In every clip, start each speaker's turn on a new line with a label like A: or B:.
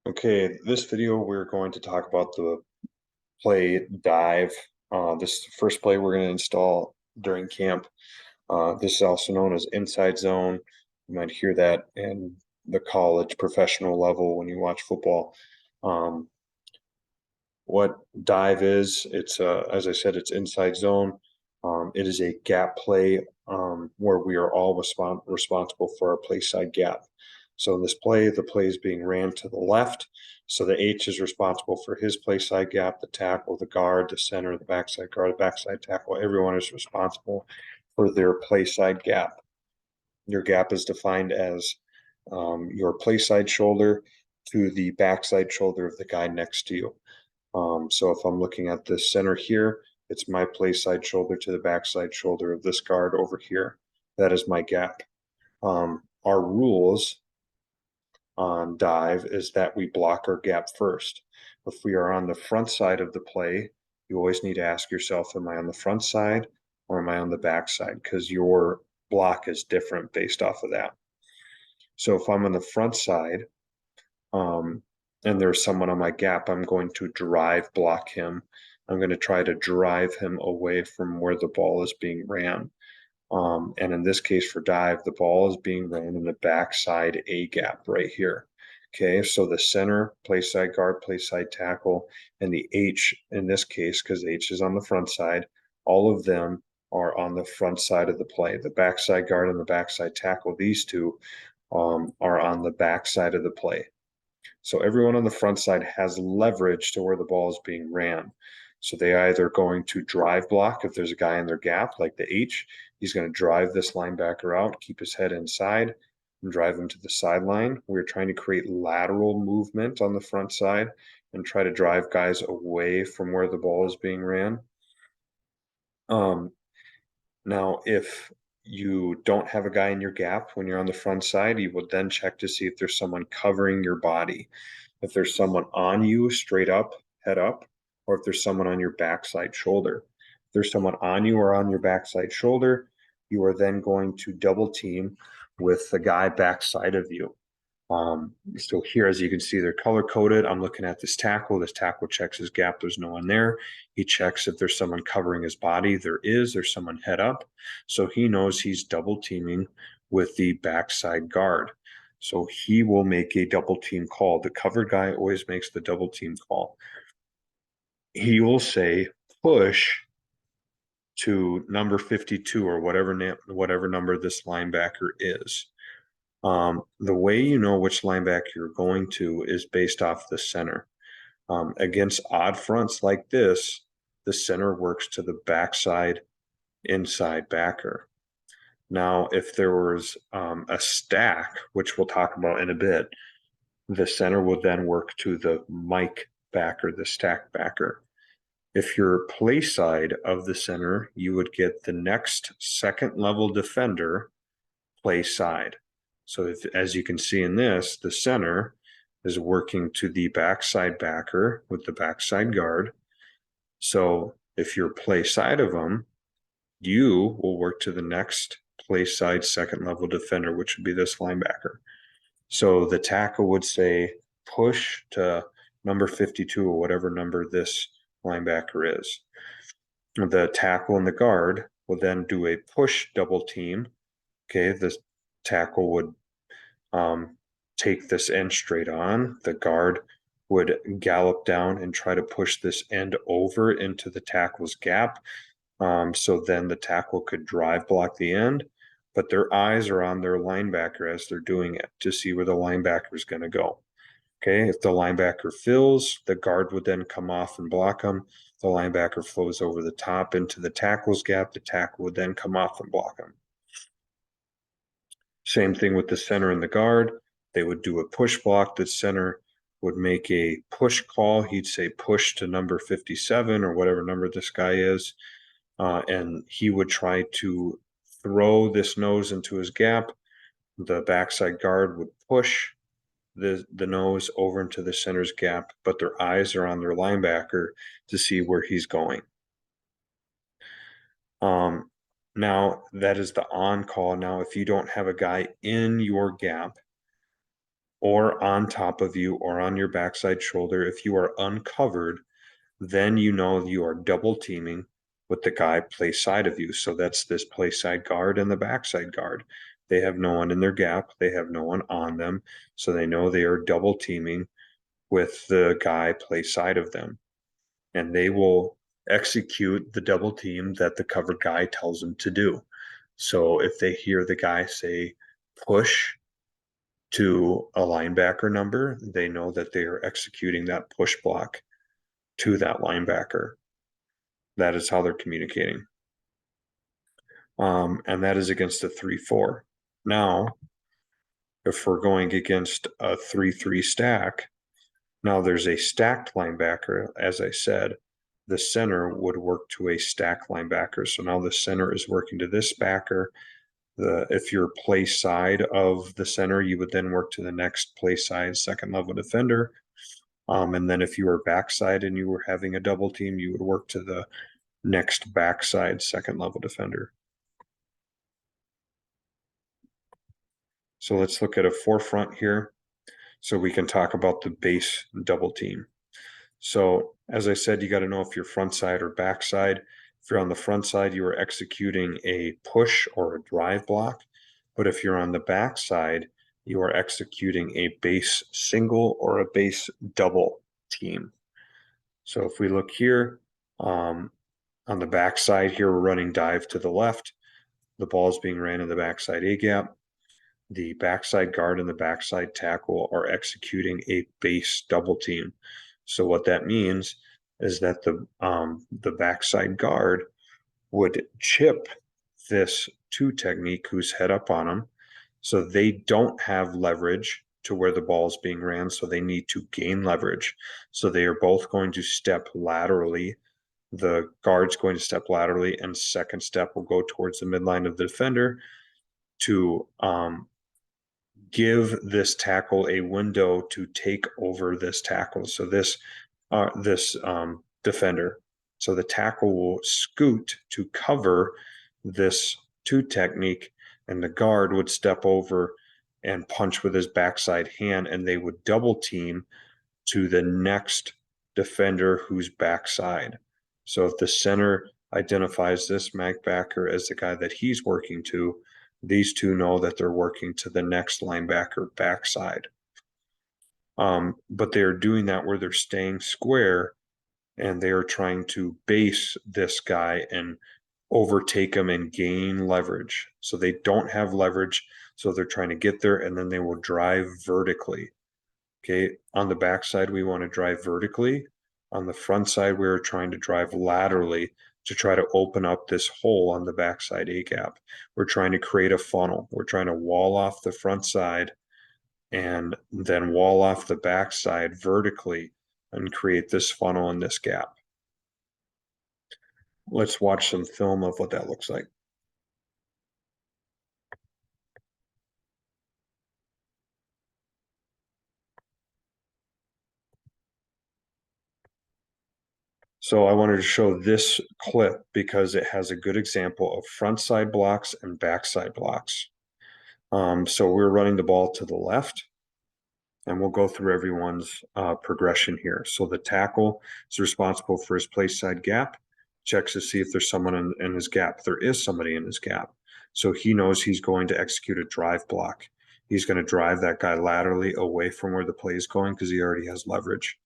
A: Okay, this video we're going to talk about the play dive. This first play we're going to install during camp. This is also known as inside zone. You might hear that in the college professional level when you watch football. Um, what dive is, it's as I said, it's inside zone. It is a gap play where we are all responsible for our play side gap. So in this play, the play is being ran to the left. So the H is responsible for his play side gap, the tackle, the guard, the center, the backside guard, the backside tackle. Everyone is responsible for their play side gap. Your gap is defined as your play side shoulder to the backside shoulder of the guy next to you. So if I'm looking at the center here, it's my play side shoulder to the backside shoulder of this guard over here. That is my gap. Our rules on dive is that we block our gap first. If we are on the front side of the play, you always need to ask yourself, am I on the front side or am I on the back side? Because your block is different based off of that. So if I'm on the front side, um, and there's someone on my gap, I'm going to drive block him. I'm going to try to drive him away from where the ball is being ran. And in this case for dive, the ball is being ran in the backside A gap right here. Okay, so the center, play side guard, play side tackle, and the H in this case, because H is on the front side, all of them are on the front side of the play. The backside guard and the backside tackle, these two are on the back side of the play. So everyone on the front side has leverage to where the ball is being ran. So they either going to drive block if there's a guy in their gap, like the H, he's going to drive this linebacker out, keep his head inside, and drive him to the sideline. We're trying to create lateral movement on the front side and try to drive guys away from where the ball is being ran. Now, if you don't have a guy in your gap when you're on the front side, you will then check to see if there's someone covering your body. If there's someone on you straight up, head up, or if there's someone on your backside shoulder. If there's someone on you or on your backside shoulder, you are then going to double team with the guy backside of you. So here, as you can see, they're color coded. I'm looking at this tackle. This tackle checks his gap. There's no one there. He checks if there's someone covering his body. There's someone head up. So he knows he's double teaming with the backside guard. So he will make a double team call. The covered guy always makes the double team call. He will say push to number 52 or whatever number this linebacker is. The way you know which linebacker you're going to is based off the center. Against odd fronts like this, the center works to the backside inside backer. Now, if there was a stack, which we'll talk about in a bit, the center will then work to the Mike backer, the stack backer. If you're play side of the center, you would get the next second level defender play side. So if, as you can see in this, the center is working to the backside backer with the backside guard. So if you're play side of them, you will work to the next play side second level defender, which would be this linebacker. So the tackle would say push to number 52 or whatever number this linebacker is. The tackle and the guard will then do a push double team. Okay, the tackle would take this end straight on. The guard would gallop down and try to push this end over into the tackle's gap. So then the tackle could drive block the end, but their eyes are on their linebacker as they're doing it to see where the linebacker is going to go. Okay, if the linebacker fills, the guard would then come off and block him. The linebacker flows over the top into the tackle's gap. The tackle would then come off and block him. Same thing with the center and the guard. They would do a push block. The center would make a push call. He'd say push to number 57 or whatever number this guy is. And he would try to throw this nose into his gap. The backside guard would push the nose over into the center's gap, but their eyes are on their linebacker to see where he's going. Now that is the on call. Now, if you don't have a guy in your gap, or on top of you or on your backside shoulder. If you are uncovered, then you know you are double teaming with the guy play side of you. So that's this play side guard and the backside guard. They have no one in their gap. They have no one on them. So they know they are double teaming with the guy play side of them. And they will execute the double team that the covered guy tells them to do. So if they hear the guy say push to a linebacker number, they know that they are executing that push block to that linebacker. That is how they're communicating. And that is against a 3-4. Now, if we're going against a 3-3 stack, now there's a stacked linebacker. As I said, the center would work to a stacked linebacker. So now the center is working to this backer. If you're play side of the center, you would then work to the next play side second level defender. And then if you were backside and you were having a double team, you would work to the next backside second level defender. So let's look at a forefront here so we can talk about the base double team. So as I said, you got to know if you're front side or back side. If you're on the front side, you are executing a push or a drive block. But if you're on the back side, you are executing a base single or a base double team. So if we look here, on the back side here, we're running dive to the left. The ball is being ran in the backside A gap. The backside guard and the backside tackle are executing a base double team. So what that means is that the backside guard would chip this two technique who's head up on them. So they don't have leverage to where the ball is being ran. So they need to gain leverage. So they are both going to step laterally. The guard's going to step laterally, and second step will go towards the midline of the defender to give this tackle a window to take over this tackle. So this defender. So the tackle will scoot to cover this two technique, and the guard would step over and punch with his backside hand, and they would double team to the next defender who's backside. So if the center identifies this mag backer as the guy that he's working to, these two know that they're working to the next linebacker backside. But they're doing that where they're staying square and they are trying to base this guy and overtake him and gain leverage. So they don't have leverage. So they're trying to get there and then they will drive vertically. Okay. On the backside, we want to drive vertically. On the front side, we're trying to drive laterally to try to open up this hole on the backside A gap. We're trying to create a funnel. We're trying to wall off the front side and then wall off the backside vertically and create this funnel in this gap. Let's watch some film of what that looks like. So I wanted to show this clip because it has a good example of front side blocks and backside blocks. So we're running the ball to the left, and we'll go through everyone's progression here. So the tackle is responsible for his place side gap, checks to see if there's someone in his gap. There is somebody in his gap. So he knows he's going to execute a drive block. He's going to drive that guy laterally away from where the play is going because he already has leverage.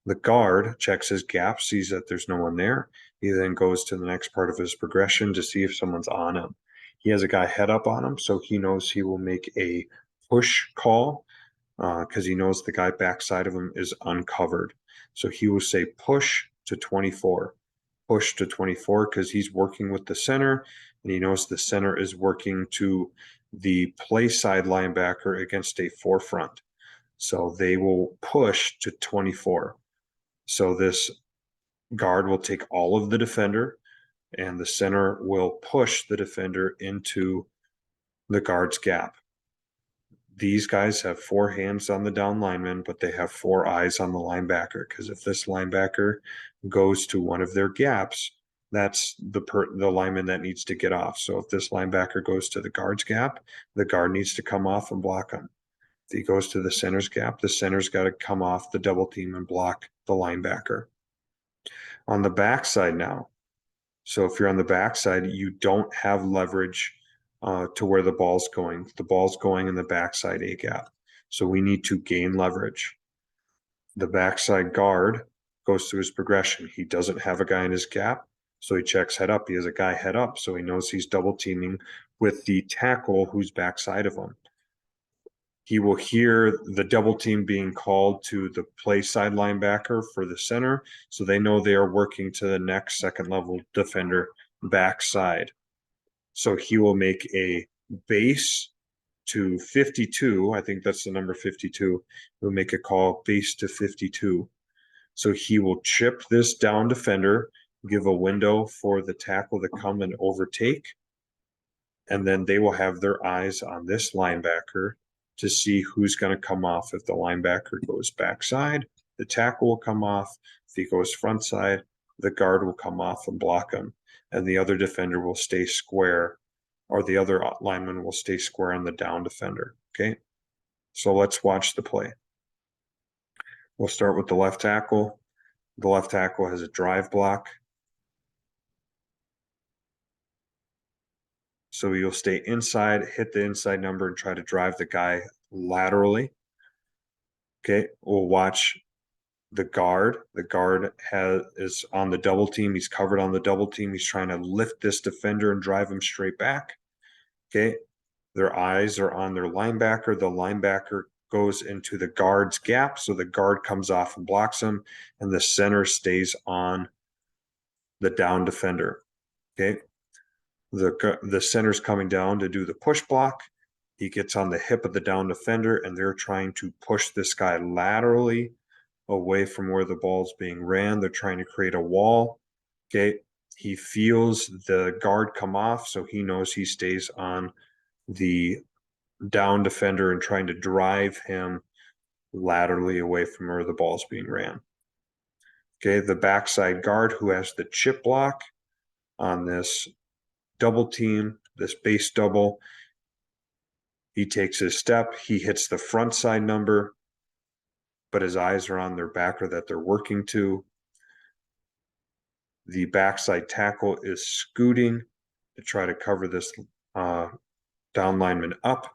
A: The guard checks his gap, sees that there's no one there. He then goes to the next part of his progression to see if someone's on him. He has a guy head up on him, so he knows he will make a push call because he knows the guy backside of him is uncovered. So he will say push to 24, push to 24 because he's working with the center and he knows the center is working to the play side linebacker against a forefront. So they will push to 24. So this guard will take all of the defender and the center will push the defender into the guard's gap. These guys have four hands on the down lineman, but they have four eyes on the linebacker because if this linebacker goes to one of their gaps, that's the lineman that needs to get off. So if this linebacker goes to the guard's gap, the guard needs to come off and block him. If he goes to the center's gap, the center's got to come off the double team and block the linebacker. On the backside now, so if you're on the backside, you don't have leverage to where the ball's going. The ball's going in the backside A gap. So we need to gain leverage. The backside guard goes through his progression. He doesn't have a guy in his gap, so he checks head up. He has a guy head up, so he knows he's double teaming with the tackle who's backside of him. He will hear the double team being called to the play side linebacker for the center, so they know they are working to the next second level defender backside. So he will make a base to 52. I think that's the number 52. He'll make a call base to 52. So he will chip this down defender, give a window for the tackle to come and overtake, and then they will have their eyes on this linebacker to see who's going to come off. If the linebacker goes backside, the tackle will come off. If he goes front side, the guard will come off and block him, and the other defender will stay square, or the other lineman will stay square on the down defender. Okay, so let's watch the play. We'll start with the left tackle. The left tackle has a drive block. So you'll stay inside, hit the inside number, and try to drive the guy laterally. Okay, we'll watch the guard. The guard is on the double team. He's covered on the double team. He's trying to lift this defender and drive him straight back. Okay, their eyes are on their linebacker. The linebacker goes into the guard's gap, so the guard comes off and blocks him, and the center stays on the down defender. Okay, the center's coming down to do the push block. He gets on the hip of the down defender, and they're trying to push this guy laterally away from where the ball's being ran. They're trying to create a wall. Okay, he feels the guard come off, so he knows he stays on the down defender and trying to drive him laterally away from where the ball's being ran. Okay, the backside guard who has the chip block on this double team, this base double, he takes his step, he hits the front side number, but his eyes are on their backer that they're working to. The backside tackle is scooting to try to cover this down lineman up.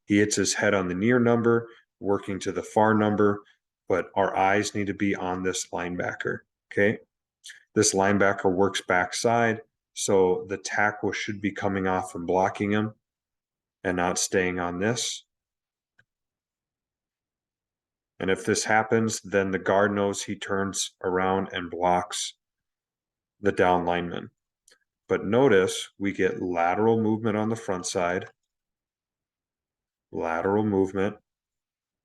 A: He hits his head on the near number, working to the far number, but our eyes need to be on this linebacker. Okay, this linebacker works backside, so the tackle should be coming off and blocking him and not staying on this. And if this happens, then the guard knows he turns around and blocks the down lineman. But notice we get lateral movement on the front side, lateral movement,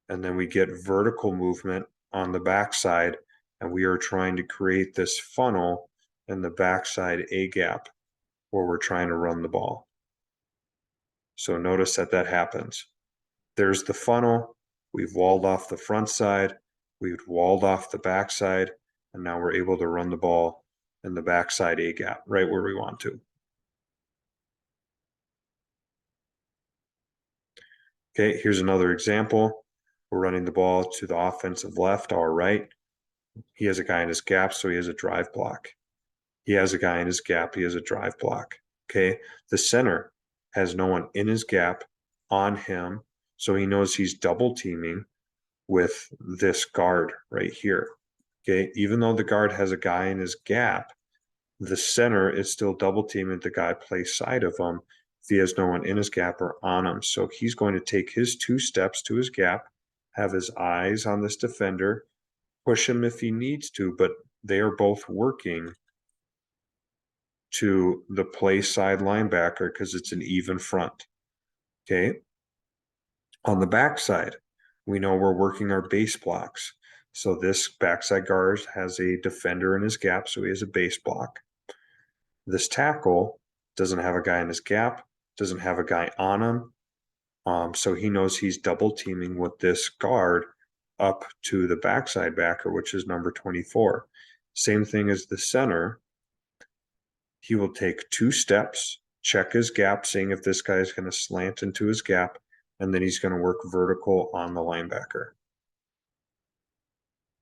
A: and then we get vertical movement on the backside, and we are trying to create this funnel in the backside A gap where we're trying to run the ball. So notice that happens. There's the funnel. We've walled off the front side. We've walled off the backside, and now we're able to run the ball in the backside A gap, right where we want to. Okay, here's another example. We're running the ball to the offensive left, our right. He has a guy in his gap, so he has a drive block. He has a guy in his gap, he has a drive block. Okay, the center has no one in his gap on him, so he knows he's double teaming with this guard right here. Okay, even though the guard has a guy in his gap, the center is still double teaming the guy play side of him if he has no one in his gap or on him. So he's going to take his 2 steps to his gap, have his eyes on this defender, push him if he needs to, but they are both working to the play side linebacker because it's an even front. Okay. On the backside, we know we're working our base blocks. So this backside guard has a defender in his gap, so he has a base block. This tackle doesn't have a guy in his gap, doesn't have a guy on him. So he knows he's double teaming with this guard up to the backside backer, which is number 24. Same thing as the center. He will take 2 steps, check his gap, seeing if this guy is going to slant into his gap, and then he's going to work vertical on the linebacker.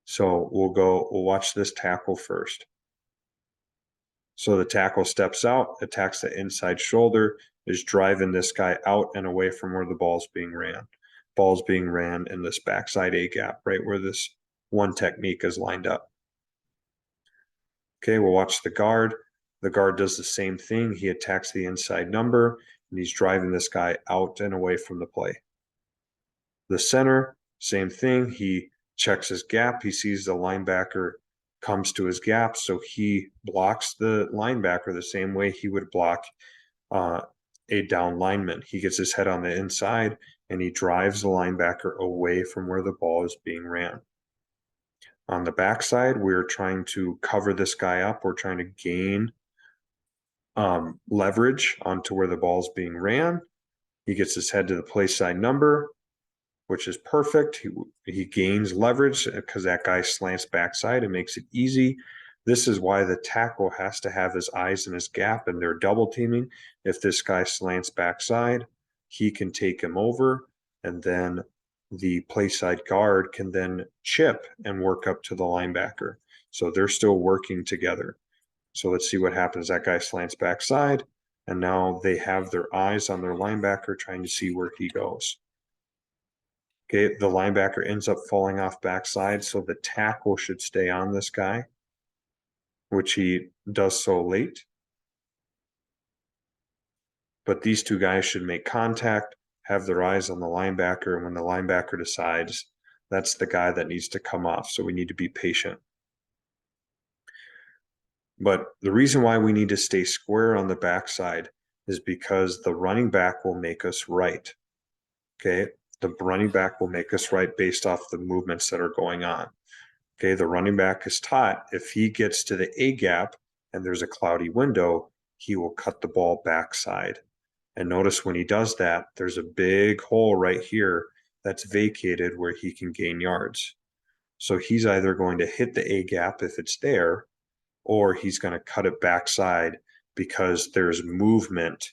A: So we'll watch this tackle first. So the tackle steps out, attacks the inside shoulder, is driving this guy out and away from where the ball's being ran. Ball's being ran in this backside A gap, right where this one technique is lined up. Okay, we'll watch the guard. The guard does the same thing. He attacks the inside number, and he's driving this guy out and away from the play. The center, same thing. He checks his gap. He sees the linebacker comes to his gap, so he blocks the linebacker the same way he would block a down lineman. He gets his head on the inside, and he drives the linebacker away from where the ball is being ran. On the backside, we're trying to cover this guy up. We're trying to gain leverage onto where the ball's being ran. He gets his head to the play side number, which is perfect. He gains leverage because that guy slants backside and makes it easy. This is why the tackle has to have his eyes in his gap, and they're double teaming. If this guy slants backside, he can take him over, and then the play side guard can then chip and work up to the linebacker. So they're still working together. So let's see what happens. That guy slants backside, and now they have their eyes on their linebacker trying to see where he goes. Okay, the linebacker ends up falling off backside, so the tackle should stay on this guy, which he does so late. But these two guys should make contact, have their eyes on the linebacker, and when the linebacker decides, that's the guy that needs to come off. So we need to be patient. But the reason why we need to stay square on the backside is because the running back will make us right. Okay, the running back will make us right based off the movements that are going on. Okay, the running back is taught if he gets to the A gap and there's a cloudy window, he will cut the ball backside. And notice when he does that, there's a big hole right here that's vacated where he can gain yards. So he's either going to hit the A gap if it's there, or he's going to cut it backside because there's movement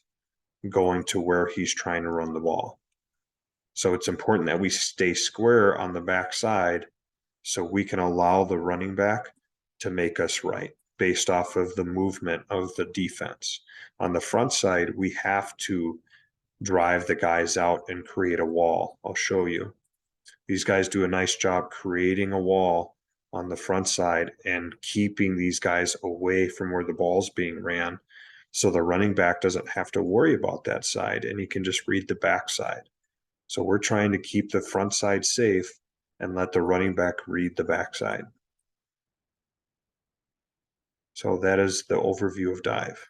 A: going to where he's trying to run the ball. So it's important that we stay square on the backside so we can allow the running back to make us right based off of the movement of the defense. On the front side, we have to drive the guys out and create a wall. I'll show you. These guys do a nice job creating a wall on the front side and keeping these guys away from where the ball's being ran. So the running back doesn't have to worry about that side and he can just read the backside. So we're trying to keep the front side safe and let the running back read the backside. So that is the overview of dive.